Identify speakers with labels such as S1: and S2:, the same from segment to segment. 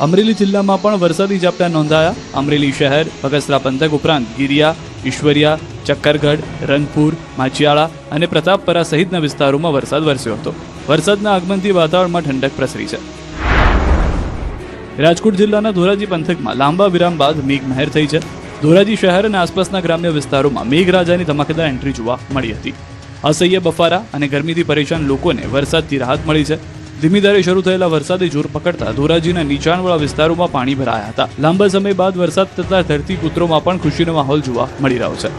S1: અમરેલી જિલ્લામાં પણ વરસાદી ઝાપટા નોંધાયા। અમરેલી શહેર, બગસરા પંથક ઉપરાંત ગિરિયા, ઈશ્વરિયા, ચક્કરગઢ, રંગપુર, માચિયાળા અને પ્રતાપપરા સહિતના વિસ્તારોમાં વરસાદ વરસ્યો હતો। વરસાદના આગમનથી વાતાવરણમાં ઠંડક પ્રસરી છે। રાજકોટ જિલ્લાના ધોરાજી પંથકમાં લાંબા વિરામ બાદ મેઘમહેર થઈ છે। ધોરાજી શહેર અને આસપાસના ગ્રામ્ય વિસ્તારોમાં મેઘરાજાની ધમાકેદાર એન્ટ્રી જોવા મળી હતી। અસહ્ય બફારા અને ગરમીથી પરેશાન લોકોને વરસાદથી રાહત મળી છે। ધીમી ધારે શરૂ થયેલા વરસાદે જોર પકડતા ધોરાજીના નીચાણવાળા વિસ્તારોમાં પાણી ભરાયા હતા। લાંબા સમય બાદ વરસાદ થતા ધરતીપુત્રોમાં પણ ખુશીનો માહોલ જોવા મળી રહ્યો છે।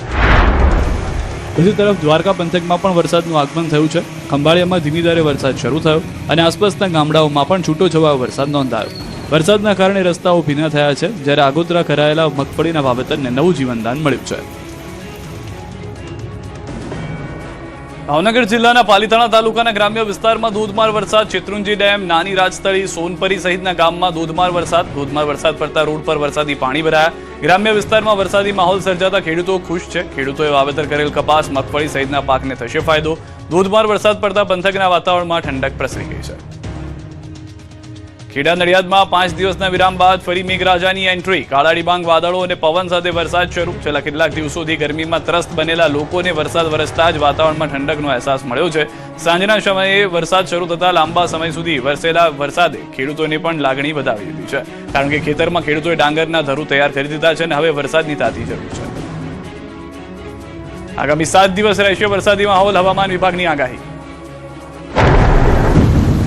S1: બીજી તરફ દ્વારકા પંથકમાં પણ વરસાદનું આગમન થયું છે। ખંભાળિયામાં ધીમી ધારે વરસાદ શરૂ થયો અને આસપાસના ગામડાઓમાં પણ છૂટો છવાયો વરસાદ નોંધાયો। વરસાદના કારણે રસ્તાઓ ભીના થયા છે, જ્યારે આગોતરા કરાયેલા મગફળીના વાવેતરને નવું જીવનદાન મળ્યું છે। ભાવનગર જિલ્લાના પાલીતાણા તાલુકાના ગ્રામ્ય વિસ્તારમાં ધોધમાર વરસાદ। શેત્રુંજી ડેમ, નાની રાજસ્થળી, સોનપરી સહિતના ગામમાં ધોધમાર વરસાદ પડતા રોડ પર વરસાદી પાણી ભરાયા। ગ્રામ્ય વિસ્તારમાં વરસાદી માહોલ સર્જાતા ખેડૂતો ખુશ છે। ખેડૂતોએ વાવેતર કરેલ કપાસ, મગફળી સહિતના પાકને થશે ફાયદો। ધોધમાર વરસાદ પડતા પંથકના વાતાવરણમાં ઠંડક પ્રસરી ગઈ છે। ખેડા નડિયાદમાં 5 દિવસના વિરામ બાદ ફરી મેઘરાજાની એન્ટ્રી। કાળા ડિબાંગ વાદળો અને પવન સાથે વરસાદ શરૂ। છેલ્લા કેટલાક દિવસોથી ગરમીમાં ત્રસ્ત બનેલા લોકોને વરસાદ વરસતા જ વાતાવરણમાં ઠંડકનો અહેસાસ મળ્યો છે। સાંજના સમયે વરસાદ શરૂ થતા લાંબા સમય સુધી વરસેલા વરસાદે ખેડૂતોને પણ લાગણી વધાવી દીધી છે, કારણ કે ખેતરમાં ખેડૂતોએ ડાંગરના ધરું તૈયાર કરી દીધા છે અને હવે વરસાદની તાતી જરૂર છે। આગામી 7 દિવસ રહેશે વરસાદી માહોલ, હવામાન વિભાગની આગાહી।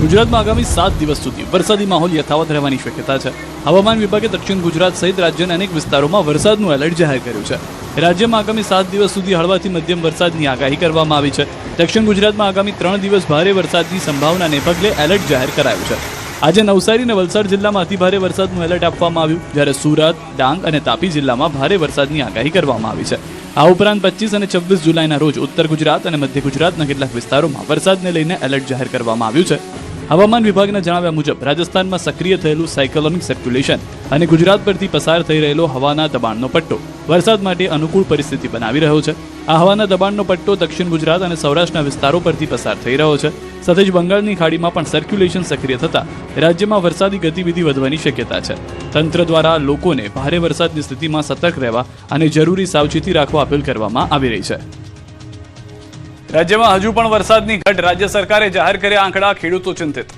S1: ગુજરાતમાં આગામી 7 દિવસ સુધી વરસાદી માહોલ યથાવત રહેવાની શક્યતા છે। હવામાન વિભાગે દક્ષિણ ગુજરાત સહિત રાજ્યના અનેક વિસ્તારોમાં વરસાદનું એલર્ટ જાહેર કર્યું છે। રાજ્યમાં આગામી 7 દિવસ સુધી હળવાથી મધ્યમ વરસાદની આગાહી કરવામાં આવી છે। દક્ષિણ ગુજરાતમાં આગામી 3 દિવસ ભારે વરસાદની સંભાવનાને પગલે એલર્ટ જાહેર કરાયું છે। આજે નવસારી અને વલસાડ જિલ્લામાં અતિભારે વરસાદનું એલર્ટ આપવામાં આવ્યું, જ્યારે સુરત, ડાંગ અને તાપી જિલ્લામાં ભારે વરસાદની આગાહી કરવામાં આવી છે। આ ઉપરાંત 25 અને 26 જુલાઈના રોજ ઉત્તર ગુજરાત અને મધ્ય ગુજરાતના કેટલાક વિસ્તારોમાં વરસાદને લઈને એલર્ટ જાહેર કરવામાં આવ્યું છે। હવામાન વિભાગના જણાવ્યા મુજબ રાજસ્થાનમાં સક્રિય થયેલું સાયક્લોનિક સર્ક્યુલેશન અને ગુજરાત પરથી પસાર થઈ રહેલો હવાના દબાણનો પટ્ટો વરસાદ માટે અનુકૂળ પરિસ્થિતિ બનાવી રહ્યો છે। આ હવાના દબાણનો પટ્ટો દક્ષિણ ગુજરાત અને સૌરાષ્ટ્રના વિસ્તારો પરથી પસાર થઈ રહ્યો છે। સાથે જ બંગાળની ખાડીમાં પણ સર્ક્યુલેશન સક્રિય થતા રાજ્યમાં વરસાદી ગતિવિધિ વધવાની શક્યતા છે। તંત્ર દ્વારા લોકોને ભારે વરસાદની સ્થિતિમાં સતર્ક રહેવા અને જરૂરી સાવચેતી રાખવા અપીલ કરવામાં આવી રહી છે। રાજ્યમાં હજુ પણ વરસાદની ઘટ, રાજ્ય સરકારે જાહેર કર્યા આંકડા, ખેડૂતો ચિંતિત।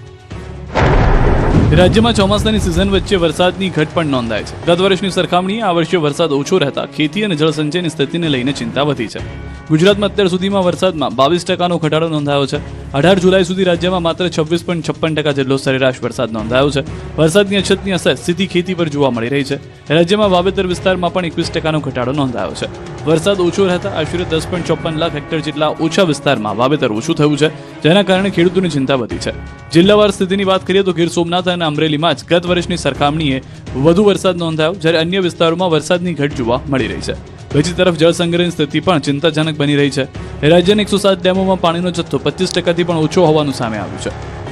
S1: રાજ્યમાં ચોમાસાની સિઝન વચ્ચે વરસાદની ઘટ પણ નોંધાય છે। ગત વર્ષની સરખામણીએ આ વર્ષે વરસાદ ઓછો રહેતા ખેતી અને જળસંચયની સ્થિતિને લઈને ચિંતા વધી છે। ગુજરાતમાં અત્યાર સુધીમાં વરસાદમાં 22% ઘટાડો નોંધાયો છે। 18 જુલાઈ સુધી રાજ્યમાં માત્ર 26.56% જેટલો સરેરાશ વરસાદ નોંધાયો છે। વરસાદની અછતની અસર સીધી ખેતી પર જોવા મળી રહી છે। રાજ્યમાં વાવેતર વિસ્તારમાં પણ 21% ઘટાડો નોંધાયો છે। વરસાદ ઓછો રહેતા આશરે 10.54 લાખ હેક્ટર જેટલા ઓછા વિસ્તારમાં વાવેતર ઓછું થયું છે, જેના કારણે ખેડૂતોની ચિંતા વધી છે। જિલ્લાવાર સ્થિતિની વાત કરીએ તો ગીર સોમનાથ અને અમરેલીમાં જ ગત વર્ષની સરખામણીએ વધુ વરસાદ નોંધાયો, જ્યારે અન્ય વિસ્તારોમાં વરસાદની ઘટ જોવા મળી રહી છે। બીજી તરફ જળસંગ્રહની સ્થિતિ પણ ચિંતાજનક બની રહી છે। રાજ્યની 107 ડેમોમાં પાણીનો જથ્થો 25%થી પણ ઓછો હોવાનું સામે આવ્યું છે।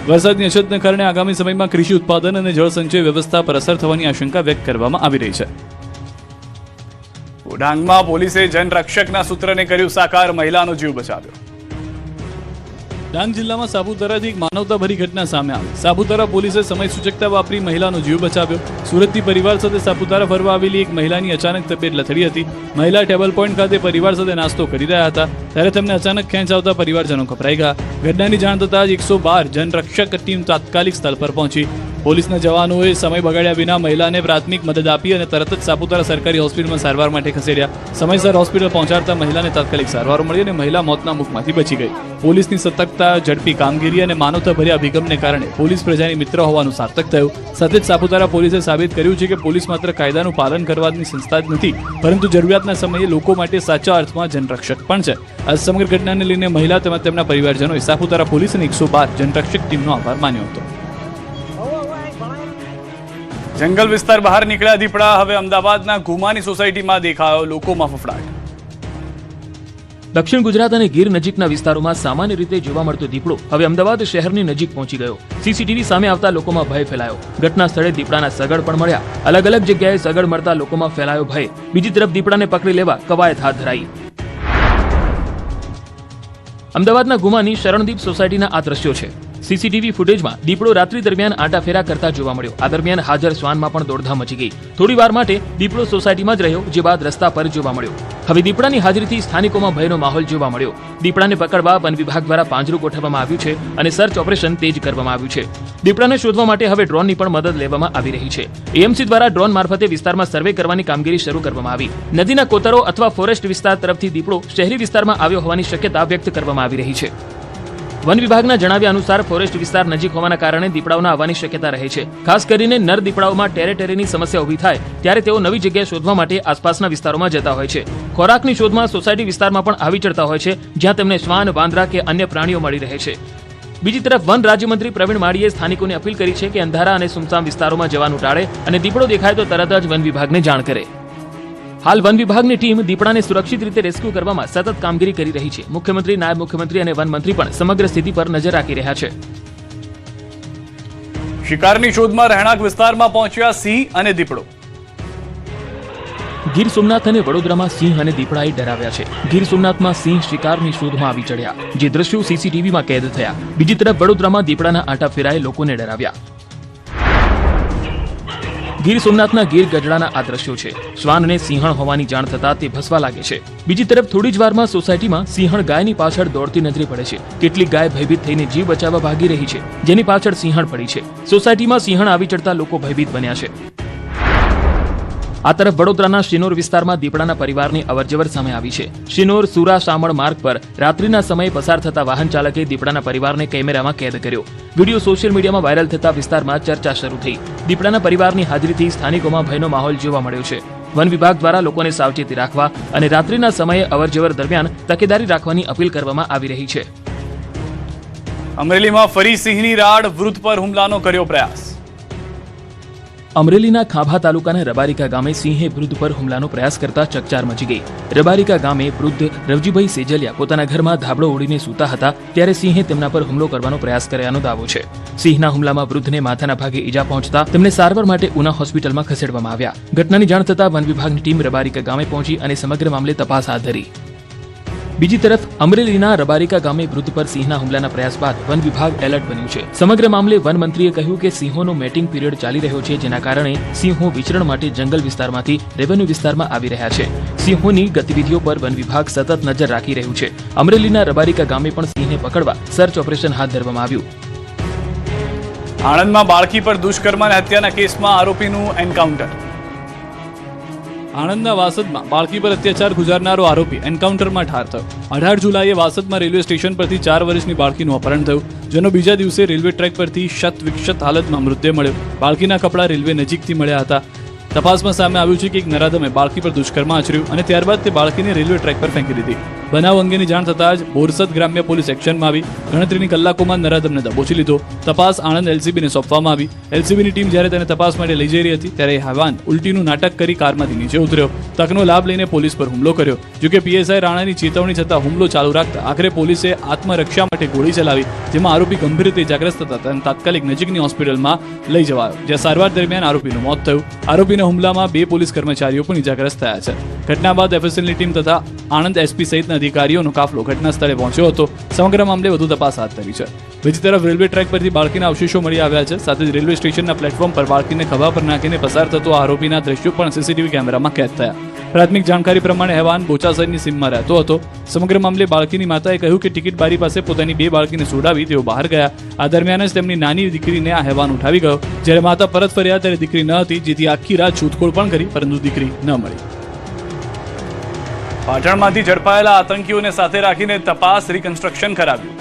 S1: વરસાદની અછતને કારણે આગામી સમયમાં કૃષિ ઉત્પાદન અને જળસંચય વ્યવસ્થા પર અસર થવાની આશંકા વ્યક્ત કરવામાં આવી રહી છે। ડાંગમાં પોલીસે જનરક્ષકના સૂત્રને કર્યું સાકાર, મહિલાનો જીવ બચાવ્યો। ડાંગ જિલ્લામાં સાપુતારાથી એક માનવતાભરી ઘટના સામે આવી। સાપુતારા પોલીસે સમય સૂચકતા વાપરી મહિલાનો જીવ બચાવ્યો। સુરતથી પરિવાર સાથે સાપુતારા ફરવા આવેલી એક મહિલાની અચાનક તબિયત લથડી હતી। મહિલા ટેબલ પોઈન્ટ ખાતે પરિવાર સાથે નાસ્તો કરી રહ્યા હતા, ત્યારે તેમને અચાનક ખેંચ આવતા પરિવારજનો ગભરાઈ ગયા। ઘટનાની જાણ થતાં જ 112 જનરક્ષક ટીમ તાત્કાલિક સ્થળ પર પહોંચી। પોલીસના જવાનોએ સમય બગાડ્યા વિના મહિલાને પ્રાથમિક મદદ આપી અને તરત જ સાપુતારા સરકારી હોસ્પિટલમાં સારવાર માટે ખસેડ્યા। સમયસર હોસ્પિટલ પહોંચાડતા મહિલાને તાત્કાલિક સારવાર મળી અને મહિલા મોતના મુખમાંથી બચી ગઈ। પોલીસની સતર્કતા, ઝડપી કામગીરી અને માનવતાભર્યા અભિગમને કારણે પોલીસ પ્રજાની મિત્ર હોવાનું સાર્થક થયું। સાથે જ સાપુતારા પોલીસે સાબિત કર્યું છે કે પોલીસ માત્ર કાયદાનું પાલન કરવાની સંસ્થા જ નથી, પરંતુ જરૂરિયાતના સમયે લોકો માટે સાચા અર્થમાં જનરક્ષક પણ છે। આ સમગ્ર ઘટનાને લઈને મહિલા તેમજ તેમના પરિવારજનોએ સાપુતારા પોલીસ અને 112 જનરક્ષક ટીમનો આભાર માન્યો હતો। જંગલ વિસ્તાર બહાર નીકળ્યા દીપડા, હવે અમદાવાદના ગુમાની સોસાયટીમાં દેખાયો લોકોમાં ફફડાટ।
S2: દક્ષિણ ગુજરાત અને ગીર નજીકના વિસ્તારોમાં સામાન્ય રીતે જોવા મળતો દીપડો હવે અમદાવાદ શહેરની નજીક પહોંચી ગયો। સીસીટીવી સામે આવતા લોકોમાં ભય ફેલાયો। ઘટના સ્થળે દીપડાના સગડ પણ મળ્યા। અલગ અલગ જગ્યાએ સગડ મળતા લોકોમાં ફેલાયો ભય। બીજી તરફ દીપડાને પકડી લેવા કવાયત હાથ ધરાઈ। અમદાવાદના ગુમાની શરણદીપ સોસાયટીના આ દ્રશ્યો છે। સીસીટીવી ફૂટેજમાં દીપડો રાત્રિ દરમિયાન આંટાફેરા કરતા જોવા મળ્યો. આ દરમિયાન હાજર શ્વાનમાં પણ દોડધામ મચી ગઈ. થોડી વાર માટે દીપડો સોસાયટીમાં જ રહ્યો, જે બાદ રસ્તા પર જોવા મળ્યો. હવે દીપડાની હાજરીથી સ્થાનિકોમાં ભયનો માહોલ જોવા મળ્યો. દીપડાને પકડવા વન વિભાગ દ્વારા પાંજરું ગોઠવવામાં આવ્યું છે અને સર્ચ ઓપરેશન તેજ કરવામાં આવ્યું છે. દીપડાને શોધવા માટે હવે ડ્રોનની પણ મદદ લેવામાં આવી રહી છે. એએમસી દ્વારા ડ્રોન મારફતે વિસ્તારમાં સર્વે કરવાની કામગીરી શરૂ કરવામાં આવી. નદીના કોતરો અથવા ફોરેસ્ટ વિસ્તાર તરફથી દીપડો શહેરી વિસ્તારમાં આવ્યો હોવાની શક્યતા વ્યક્ત કરવામાં આવી રહી છે. વન વિભાગના જણાવ્યા અનુસાર ફોરેસ્ટ વિસ્તાર નજીક હોવાના કારણે દીપડાઓના આવવાની શક્યતા રહે છે. ખાસ કરીને નર દીપડાઓમાં ટેરેટેરીની સમસ્યા ઊભી થાય ત્યારે તેઓ નવી જગ્યાએ શોધવા માટે આસપાસના વિસ્તારોમાં જતા હોય છે. ખોરાકની શોધમાં સોસાયટી વિસ્તારમાં પણ આવી ચડતા હોય છે, જ્યાં તેમને શ્વાન, વાંદરા કે અન્ય પ્રાણીઓ મળી રહે છે. બીજી તરફ વન રાજ્યમંત્રી પ્રવીણ માળીએ સ્થાનિકોને અપીલ કરી છે કે અંધારા અને સુમસામ વિસ્તારોમાં જવાનું ટાળે અને દીપડો દેખાય તો તરત જ વન વિભાગને જાણ કરે. હાલ વન વિભાગની ટીમ દીપડાને સુરક્ષિત રીતે રેસ્ક્યુ કરવામાં સતત કામગીરી કરી રહી છે. મુખ્યમંત્રી, નાયબ મુખ્યમંત્રી અને વન મંત્રી પણ સમગ્ર સ્થિતિ પર નજર રાખી રહ્યા છે.
S1: શિકારની શોધમાં રહેણાંક વિસ્તારમાં પહોંચ્યા સિંહ અને દીપડો.
S2: ગીર સોમનાથ અને વડોદરામાં સિંહ અને દીપડાએ ડરાવ્યા છે. ગીર સોમનાથમાં સિંહ શિકારની શોધમાં આવી ચડ્યા, જે દ્રશ્યો સીસીટીવીમાં કેદ થયા. બીજી તરફ વડોદરામાં દીપડાના આંટાફેરાએ લોકોને ડરાવ્યા. ગીર સોમનાથના ગીર ગઢડાના આ દ્રશ્યો છે. શ્વાન અને સિંહણ હોવાની જાણ થતા તે ભસવા લાગે છે. બીજી તરફ થોડી જ વારમાં સોસાયટીમાં સિંહણ ગાયની પાછળ દોડતી નજરે પડે છે. કેટલીક ગાય ભયભીત થઈને જીવ બચાવવા ભાગી રહી છે, જેની પાછળ સિંહણ પડી છે. સોસાયટીમાં સિંહણ આવી ચડતા લોકો ભયભીત બન્યા છે. આ તરફ વડોદરાના શિનોર વિસ્તારમાં દીપડાના પરિવારની અવરજવર સામે આવી છે. શિનોર સુરા શામળ માર્ગ પર રાત્રિના સમયે પસાર થતા વાહન ચાલકે દીપડાના પરિવારને કેમેરામાં કેદ કર્યો. વિડીયો સોશિયલ મીડિયામાં વાયરલ થતા વિસ્તારમાં ચર્ચા શરૂ થઈ. દીપડાના પરિવારની હાજરીથી સ્થાનિકોમાં ભયનો માહોલ જોવા મળ્યો છે. વન વિભાગ દ્વારા લોકોને સાવચેતી રાખવા અને રાત્રિના સમયે અવરજવર દરમિયાન તકેદારી રાખવાની અપીલ કરવામાં આવી રહી છે.
S1: અમરેલીમાં ફરી સિંહની રાડ, વૃદ્ધ પર હુમલાનો કર્યો પ્રયાસ.
S2: અમરેલીના ખાંભા તાલુકાના રબારિકા ગામે સિંહે વૃદ્ધ પર હુમલાનો પ્રયાસ કરતા ચકચાર મચી ગઈ. રબારિકા ગામે વૃદ્ધ રવજીભાઈ સેજલિયા પોતાના ઘરમાં ધાબળો ઓઢીને સૂતા હતા, ત્યારે સિંહે તેમના પર હુમલો કરવાનો પ્રયાસ કર્યાનો દાવો છે. સિંહના હુમલામાં વૃદ્ધને માથાના ભાગે ઈજા પહોંચતા તેમને સારવાર માટે ઉના હોસ્પિટલમાં ખસેડવામાં આવ્યા. ઘટનાની જાણ થતાં વન વિભાગની ટીમ રબારિકા ગામે પહોંચી અને સમગ્ર મામલે તપાસ હાથ ધરી. બીજી તરફ અમરેલીના રબારિકા ગામે વૃદ્ધ પર સિંહના હુમલાના પ્રયાસ બાદ વન વિભાગ એલર્ટ બન્યું છે. સમગ્ર મામલે વન મંત્રીએ કહ્યું કે સિંહોનો મેટિંગ પીરિયડ ચાલી રહ્યો છે, જેના કારણે સિંહો વિચરણ માટે જંગલ વિસ્તારમાંથી રેવન્યુ વિસ્તારમાં આવી રહ્યા છે. સિંહોની ગતિવિધિઓ પર વન વિભાગ સતત નજર રાખી રહ્યું છે. અમરેલીના રબારિકા ગામે પણ સિંહને પકડવા સર્ચ ઓપરેશન હાથ ધરવામાં આવ્યું.
S1: આણંદમાં બાળકી પર દુષ્કર્મ અને હત્યાના કેસમાં આરોપીનું એન્કાઉન્ટર. આણંદના વાસદમાં બાળકી પર અત્યાચાર ગુજારનારો આરોપી એન્કાઉન્ટરમાં ઠાર થયો. 18 જુલાઈએ વાસદમાં રેલવે સ્ટેશન પરથી 4 વર્ષની બાળકીનું અપહરણ થયું, જેનો બીજા દિવસે રેલવે ટ્રેક પરથી શત વિક્ષત હાલતમાં મૃતદેહ મળ્યો. બાળકીના કપડાં રેલવે નજીકથી મળ્યા હતા. તપાસમાં સામે આવ્યું છે કે એક નરાધમે બાળકી પર દુષ્કર્મ આચર્યું અને ત્યારબાદ તે બાળકીને રેલવે ટ્રેક પર ફેંકી દીધી. બનાવ અંગેની જાણ થતાં જ બોરસદ ગ્રામ્ય પોલીસ એક્શનમાં આવી ગણતરીની કલાકોમાં નરાધમને દબોચી લીધો. તપાસ આણંદ એલસીબીને સોંપવામાં આવી. એલસીબીની ટીમ જ્યારે તેને તપાસ માટે લઈ જઈ રહી હતી ત્યારે હવાન ઉલટીનું નાટક કરી કારમાંથી નીચે ઉતર્યો. તકનો લાભ લઈને પોલીસ પર હુમલો કર્યો. જોકે પીએસઆઈ રાણાની ચેતવણી છતાં હુમલો ચાલુ રાખતા આખરે પોલીસે આત્મરક્ષા માટે ગોળી ચલાવી, જેમાં આરોપી ગંભીર રીતે ઇજાગ્રસ્ત થતા તેને તાત્કાલિક નજીકની હોસ્પિટલમાં લઈ જવાયો, જ્યાં સારવાર દરમિયાન આરોપીનું મોત થયું. આરોપીના હુમલામાં 2 પોલીસ કર્મચારીઓ પણ ઇજાગ્રસ્ત થયા છે. ઘટના બાદ એફએસએલની ટીમ તથા આણંદ એસપી સહિતના અધિકારીઓનો કાફલો ઘટના સ્થળે પહોંચ્યો હતો. સમગ્ર મામલે વધુ તપાસ હાથ ધરી છે. બીજી તરફ રેલવે ટ્રેક પરથી બાળકીના અવશેષો મળી આવ્યા છે. સાથે જ રેલવે સ્ટેશનના પ્લેટફોર્મ પર બાળકીને ખભા પર નાખીને પસાર થતો આરોપીના દ્રશ્યો પણ સીસીટીવી કેમેરામાં કેદ થયા. પ્રાથમિક જાણકારી પ્રમાણે હેવાન બોચાસરની સીમમાં રહેતો હતો. સમગ્ર મામલે બાળકીની માતાએ કહ્યું કે ટિકિટ બારી પાસે પોતાની 2 બાળકીને સોડાવી તેઓ બહાર ગયા. આ દરમિયાન જ તેમની નાની દીકરીને આ હેવાન ઉઠાવી ગયો. જ્યારે માતા પરત ફર્યા ત્યારે દીકરી ન હતી, જેથી આખી રાત શોધખોળ પણ કરી, પરંતુ દીકરી ન મળી. પાટણમાંથી ઝડપાયેલા આતંકીઓને સાથે રાખીને તપાસ રિકન્સ્ટ્રક્શન કરાવ્યું.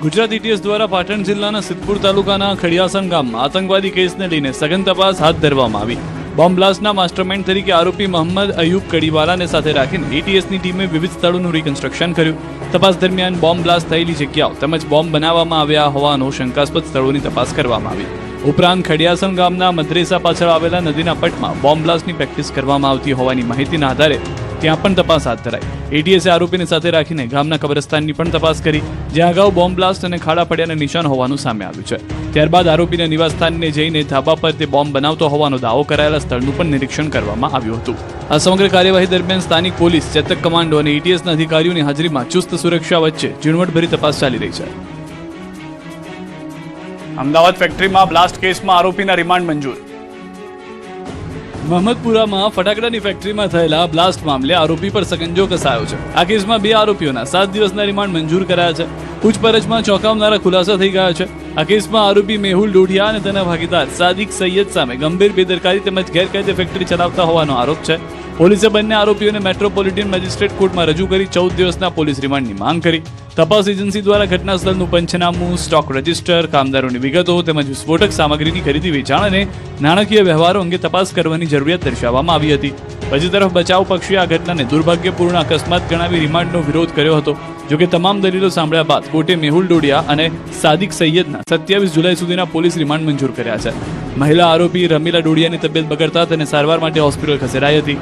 S1: ગુજરાત એટીએસ દ્વારા પાટણ જિલ્લાના સિદ્ધપુર તાલુકાના ખડિયાસણ ગામમાં આતંકવાદી કેસને લઈને સઘન તપાસ હાથ ધરવામાં આવી. બોમ્બ બ્લાસ્ટના માસ્ટરમાઇન્ડ તરીકે આરોપી મોહમ્મદ અયુબ કડીવાલાને સાથે રાખીને એટીએસની ટીમે વિવિધ સ્થળોનું રિકન્સ્ટ્રક્શન કર્યું. તપાસ દરમિયાન બોમ્બ બ્લાસ્ટ થયેલી જગ્યાઓ તેમજ બોમ્બ બનાવવામાં આવ્યા હોવાનો શંકાસ્પદ સ્થળોની તપાસ કરવામાં આવી. ઉપરાંત ખડિયાસણ ગામના મદ્રેસા પાછળ આવેલા નદીના પટમાં બોમ્બ બ્લાસ્ટની પ્રેક્ટિસ કરવામાં આવતી હોવાની માહિતીના આધારે ત્યાં પણ તપાસ હાથ ધરાઈ. એટીએસે આરોપીને સાથે રાખીને ગામના કબ્રસ્તાનની પણ તપાસ કરી, જ્યાં અગાઉ બોમ્બ બ્લાસ્ટ અને ખાડા પડ્યાના નિશાન હોવાનું સામે આવ્યું છે. ત્યારબાદ આરોપીના નિવાસસ્થાનને જઈને ધાબા પર તે બોમ્બ બનાવતો હોવાનો દાવો કરાયેલા સ્થળનું પણ નિરીક્ષણ કરવામાં આવ્યું હતું. આ સમગ્ર કાર્યવાહી દરમિયાન સ્થાનિક પોલીસ, ચેતક કમાન્ડો અને એટીએસના અધિકારીઓની હાજરીમાં ચુસ્ત સુરક્ષા વચ્ચે ઝીણવટભરી તપાસ ચાલી રહી છે. અમદાવાદ ફેક્ટરીમાં બ્લાસ્ટ કેસમાં આરોપીના રિમાન્ડ મંજૂર. મહમ્મદપુરામાં ફટાકડાની ફેક્ટરીમાં થયેલા બ્લાસ્ટ મામલે આરોપી પર સકંજો કસાયો છે. આ કેસમાં 2 આરોપીઓના 7 દિવસના રિમાન્ડ મંજૂર કરાયા છે. પૂછપરછમાં ચોંકાવનારા ખુલાસા થઈ ગયા છે. આ કેસમાં આરોપી મેહુલ ડોડિયા અને તેના ભાગીદાર સાદિક સૈયદ સામે ગંભીર બેદરકારી તેમજ ગેરકાયદે ફેક્ટરી ચલાવતા હોવાનો આરોપ છે. પોલીસે બંને આરોપીઓને મેટ્રોપોલિટન મેજિસ્ટ્રેટ કોર્ટમાં રજૂ કરી 14 દિવસના પોલીસ રિમાન્ડની માંગ કરી. તપાસ એજન્સી દ્વારા ઘટના સ્થળનું પંચનામું, સ્ટોક રજિસ્ટર, કામદારોની વિગતો તેમજ વિસ્ફોટક સામગ્રીની ખરીદી વેચાણ અને નાણાકીય વ્યવહારો અંગે તપાસ કરવાની જરૂરિયાત દર્શાવવામાં આવી હતી. બીજી તરફ બચાવ પક્ષે આ ઘટનાને દુર્ભાગ્યપૂર્ણ અકસ્માત ગણાવી રિમાન્ડનો વિરોધ કર્યો હતો. જોકે તમામ દલીલો સાંભળ્યા બાદ કોર્ટે મેહુલ ડોડિયા અને સાદિક સૈયદના 27 જુલાઈ સુધીના પોલીસ રિમાન્ડ મંજૂર કર્યા છે. મહિલા આરોપી રમીલા ડોડિયાની તબિયત બગડતા તેને સારવાર માટે હોસ્પિટલ ખસેડાઈ હતી.